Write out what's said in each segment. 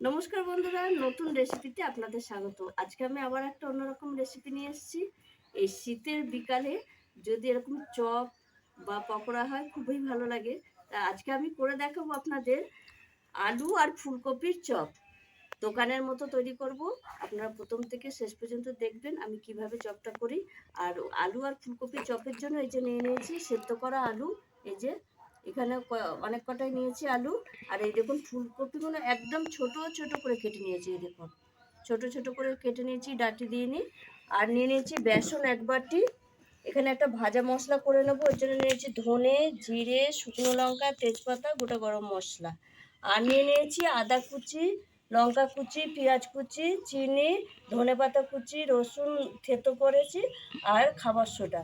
নমস্কার বন্ধুরা, নতুন রেসিপিতে আপনাদের স্বাগত। আজকে আমি আবার একটা অন্যরকম রেসিপি নিয়ে এসেছি। এই শীতের বিকালে যদি এরকম চপ বা পকোড়া হয় খুবই ভালো লাগে। তা আজকে আমি করে দেখাবো আপনাদের আলু আর ফুলকপির চপ। দোকানের মতো তৈরি করব। আপনারা প্রথম থেকে শেষ পর্যন্ত দেখবেন আমি কিভাবে চপটা করি। আর আলু আর ফুলকপির চপের জন্য এই যে নিয়ে নিয়েছি সেদ্ধ করা আলু। এই যে এখানে অনেক কটাই নিয়েছি আলু। আর এই দেখুন ফুলকপিগুলো একদম ছোট ছোট করে কেটে নিয়েছি। এই দেখুন ছোট ছোট করে কেটে নিয়েছি, ডাঁটি দিয়ে নিই। আর নিয়ে নিয়েছি বেসন 1 বাটি। এখানে একটা ভাজা মশলা করে নেবো, ওর জন্য নিয়েছি ধনে, জিরে, শুকনো লঙ্কা, তেজপাতা, গোটা গরম মশলা। আর নিয়ে নিয়েছি আদা কুচি, লঙ্কা কুচি, পেঁয়াজ কুচি, চিনি, ধনেপাতা কুচি, রসুন থেতো করেছি, আর খাবার সোডা।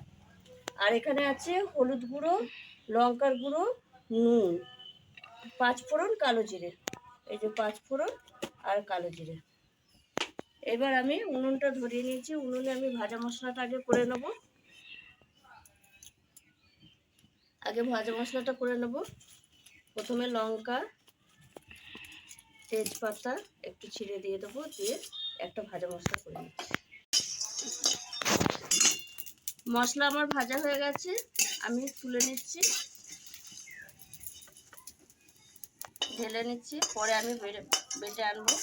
আর এখানে আছে হলুদ গুঁড়ো, লঙ্কার গুঁড়ো, নুন, 5 ফোড়ন, কালো জিরে। এই যে 5 ফোড়ন আর কালো জিরে। এবার আমি উনুনটা ধরিয়ে নিয়েছি। উনুনে আমি ভাজা মশলাটা আগে করে নেব। ভাজা মশলাটা করে নেব। প্রথমে লঙ্কা, তেজপাতা একটু ছিঁড়ে দিয়ে দেবো, দিয়ে একটা ভাজা মশলা করে নিচ্ছি। মশলা আমার ভাজা হয়ে গেছে, আমি তুলে নিচ্ছি, ঢেলে নিচ্ছি, পরে আমি বেটে আনবো।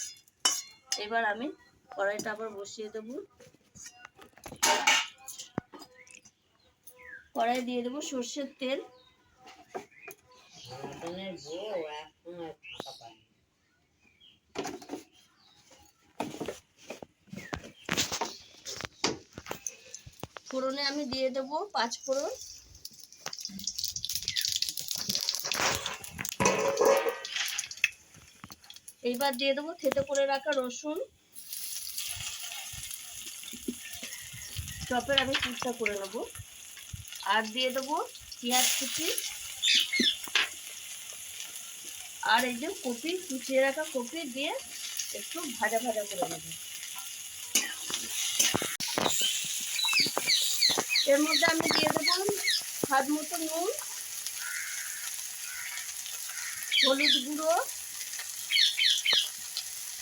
এবার আমি কড়াইটা আবার বসিয়ে দেবো। কড়াই দিয়ে দেবো সর্ষের তেল। ফোড়নে আমি দিয়ে দেবো 5 ফোড়ন। এইবার দিয়ে দেবো থেতো করে রাখা রসুন। চপের আমি পুরটা করে নেবো। আর দিয়ে দেবো পেঁয়াজ কুচি। আর এই যে কপি, কুচিয়ে রাখা কপি দিয়ে একটু ভাজা ভাজা করে নেব। এর মধ্যে আমি দিয়ে দেবো স্বাদ মতো নুন, হলুদ গুঁড়ো।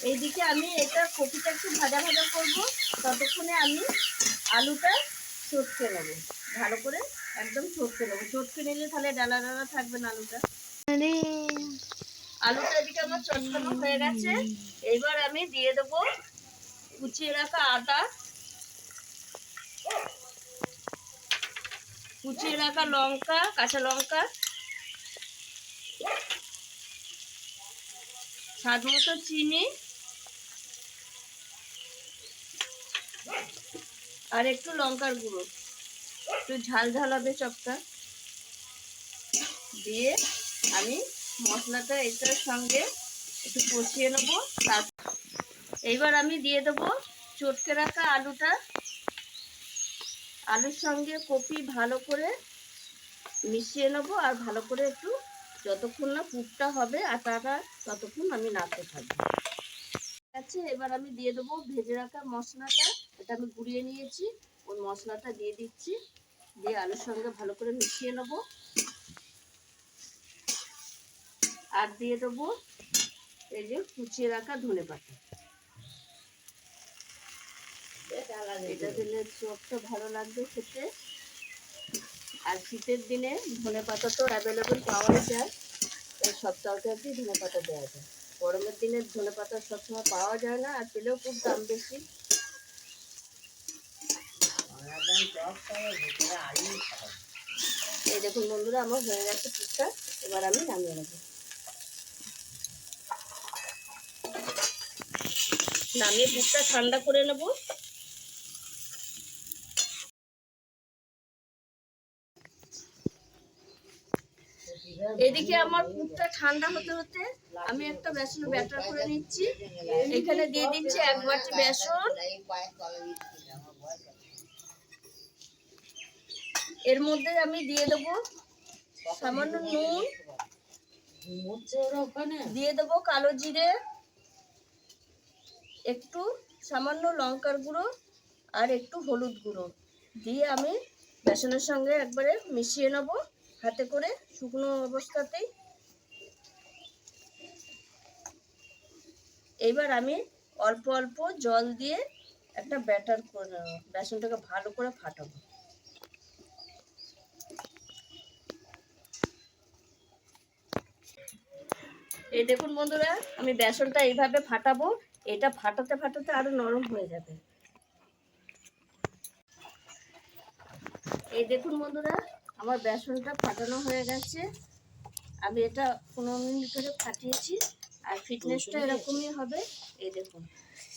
এইদিকে আমি এটা কপিটা একটু ভাজা ভাজা করবো, ততক্ষণে আমি আলুটা চটকে নেবো ভালো করে। একদম চটকে নেবো, চটকে নিলে তাহলে ডালা ডালা থাকবে না আলুটা। আলুটা এদিকে আমার চটকানো হয়ে গেছে। এইবার আমি দিয়ে দেবো কুচিয়ে রাখা আদা, কুচিয়ে রাখা লঙ্কা, কাঁচা লঙ্কা, স্বাদ মতো চিনি, আর একটু লঙ্কার গুঁড়ো। একটু ঝাল ঝাল হবে চপটা। দিয়ে আমি মশলাটা এটার সঙ্গে একটু কষিয়ে নেবো। এইবার আমি দিয়ে দেবো চটকে রাখা আলুটা। আলুর সঙ্গে কপি ভালো করে মিশিয়ে নেবো, আর ভালো করে একটু যতক্ষণ না পুরটা হবে আটাটা ততক্ষণ আমি নাড়তে থাকবো। আচ্ছা, এবার আমি দিয়ে দেবো ভেজে রাখা মশলাটা। এটা আমি গুঁড়িয়ে নিয়েছি, ওই মশলাটা দিয়ে দিচ্ছি, দিয়ে আলুর সঙ্গে ভালো করে মিশিয়ে নেবো। আর দিয়ে দেবো এই যে কুচিয়ে রাখা ধনেপাতা। এটা দিলে চপটা ভালো লাগবে খেতে। আর শীতের দিনে ধনেপাতা তো অ্যাভেলেবেল পাওয়া যায়, সব তরকারিতেই ধনেপাতা দেওয়া যায়। গরমের দিনে ধনেপাতা সবসময় পাওয়া যায় না, আর পেলেও খুব দাম বেশি। এই দেখুন বন্ধুরা, আমার হয়ে গেছে পুরটা। এবার আমি নামিয়ে নেব। নামিয়ে পুরটা ঠান্ডা করে নেব। এদিকে আমার পুরটা ঠান্ডা হতে হতে আমি একটা বেসন ব্যাটার করে নিচ্ছি। এখানে দিয়ে দিচ্ছি 1 বাটি বেসন। এর মধ্যে আমি দিয়ে দেবো সামান্য নুন, দিয়ে দেবো কালো জিরে, একটু সামান্য লঙ্কার গুঁড়ো, আর একটু হলুদ গুঁড়ো দিয়ে আমি বেসনের সঙ্গে একবারে মিশিয়ে নেব হাতে করে শুকনো অবস্থাতেই। এইবার আমি অল্প অল্প জল দিয়ে একটা ব্যাটার করে নেব, বেসনটাকে ভালো করে ফাটাবো। এই দেখুন বন্ধুরা, আমি বেসনটা এইভাবে ফাটাবো, এটা ফাটাতে ফাটাতে আরো নরম হয়ে যাবে। এই দেখুন বন্ধুরা, আমার বেসনটা ফাটানো হয়ে গেছে। আমি এটা 15 মিনিট ধরে ফাটিয়েছি, আর ফিটনেসটা এরকমই হবে। এই দেখুন,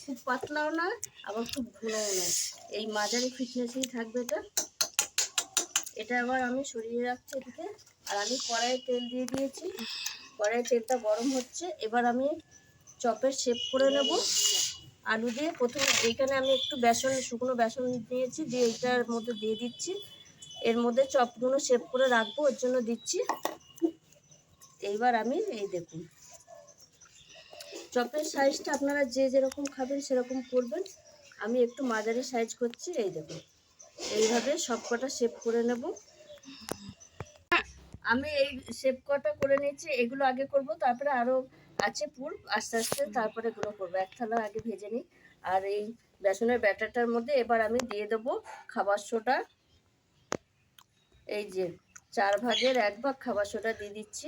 খুব পাতলাও না আবার খুব ঘনও না, এই মাঝারি ফিটনেসেই থাকবে এটা। এটা আবার আমি সরিয়ে রাখছি এদিকে। আর আমি কড়াইয়ে তেল দিয়ে দিয়েছি, কড়াইয়ে তেলটা গরম হচ্ছে। এবার আমি চপের শেপ করে নেব আলু দিয়ে। প্রথমে এইখানে আমি একটু বেসন, শুকনো বেসন নিয়েছি, দিয়ে এইটার মধ্যে দিয়ে দিচ্ছি। এর মধ্যে চপগুলো শেপ করে রাখবো, ওর জন্য দিচ্ছি। এইবার আমি এই দেখুন, চপের সাইজটা আপনারা যে যেরকম খাবেন সেরকম করবেন। আমি একটু মাঝারি সাইজ করছি। এই দেখুন, এইভাবে সবকটা শেপ করে নেব। আমি এই শেপ কটা করে নিচ্ছি, এগুলো আগে করব, তারপরে আরও আছে পুর, আস্তে আস্তে তারপরে এগুলো করবো। এক থালা আগে ভেজে নিই। আর এই বেসনের ব্যাটারটার মধ্যে এবার আমি দিয়ে দেবো খাবার সোডা। এই যে 4 ভাগের 1 ভাগ খাবার সোডা দিয়ে দিচ্ছি,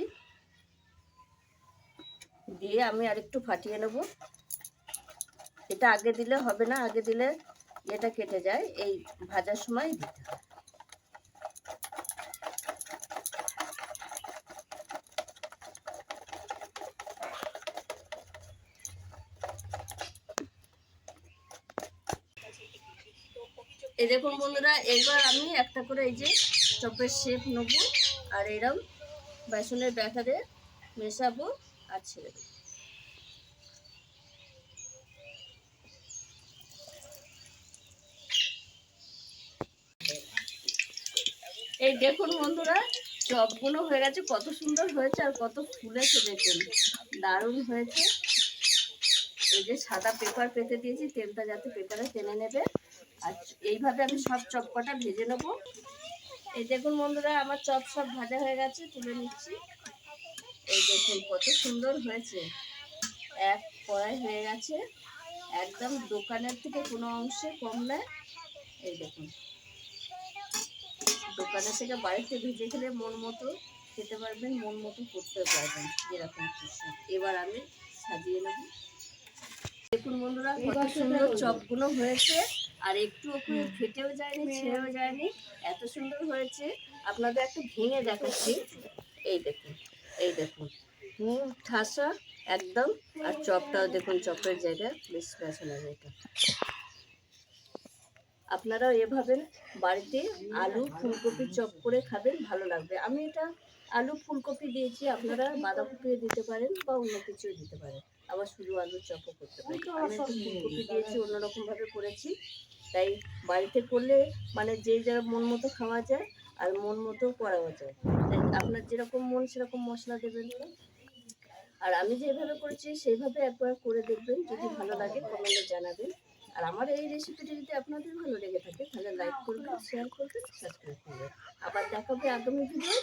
দিয়ে আমি আরেকটু ফাটিয়ে নেব। এটা আগে দিলে হবে না, আগে দিলে এটা কেটে যায়, এই ভাজার সময় দিতে হয়। এই দেখুন বন্ধুরা, এইবার আমি একটা করে এই যে চপের শেপ নেব, আর এরম বেসনের ব্যাটারে মেশাবো আর ছেড়ে দেবো। এই দেখুন বন্ধুরা, চপগুলো হয়ে গেছে, কত সুন্দর হয়েছে আর কত ফুলেছে দেখুন, দারুণ হয়েছে। এই যে সাদা পেপার পেতে দিয়েছি, তেলটা যাতে পেপারে টেনে নেবে। আর এইভাবে আমি সব চপ কটা ভেজে নেবো। এই দেখুন বন্ধুরা, আমার চপ সব ভাজা হয়ে গেছে, তুলে নিচ্ছি। এই দেখুন কত সুন্দর হয়েছে, এক কড়াই হয়ে গেছে, একদম দোকানের থেকে কোনো অংশে কম নয়। এই দেখুন, দোকানের থেকে বাড়িতে ভেজে খেলে মন মতো খেতে পারবেন, মন মতো করতে পারবেন যেরকম খুশি। এবার আমি সাজিয়ে নেব। দেখুন বন্ধুরা, কত সুন্দর চপগুলো হয়েছে, আর একটু ওপরে ফেটেও যায়নি, ছেড়েও যায়নি, এত সুন্দর হয়েছে। আপনাদের একটু ভেঙে দেখাচ্ছি। এই দেখুন, এই দেখুন, পুরো ঠাসা একদম। আর চপটাও দেখুন, চপের জায়গায় বেশ বেসনের এটা। আপনারাও এভাবে বাড়িতে আলু ফুলকপি চপ করে খাবেন, ভালো লাগবে। আমি এটা আলু ফুলকপি দিয়েছি, আপনারা বাঁধাকপিও দিতে পারেন বা অন্য কিছুও দিতে পারেন, আবার শুধু আলুর চপও করতে পারেন। আমি একটু ফুলকপি দিয়েছি, অন্যরকমভাবে করেছি। তাই বাড়িতে করলে মানে যে যার মন মতো খাওয়া যায়, আর মন মতো করাও যায়। তাই আপনার যেরকম মন সেরকম মশলা দেবেন। আর আমি যেভাবে করেছি সেইভাবে একবার করে দেখবেন, যদি ভালো লাগে কমেন্টে জানাবেন। আর আমার এই রেসিপিটি যদি আপনাদের ভালো লেগে থাকে তাহলে লাইক করবেন, শেয়ার করবেন, সাবস্ক্রাইব করবেন। আবার দেখাবে আগামী ভিডিও।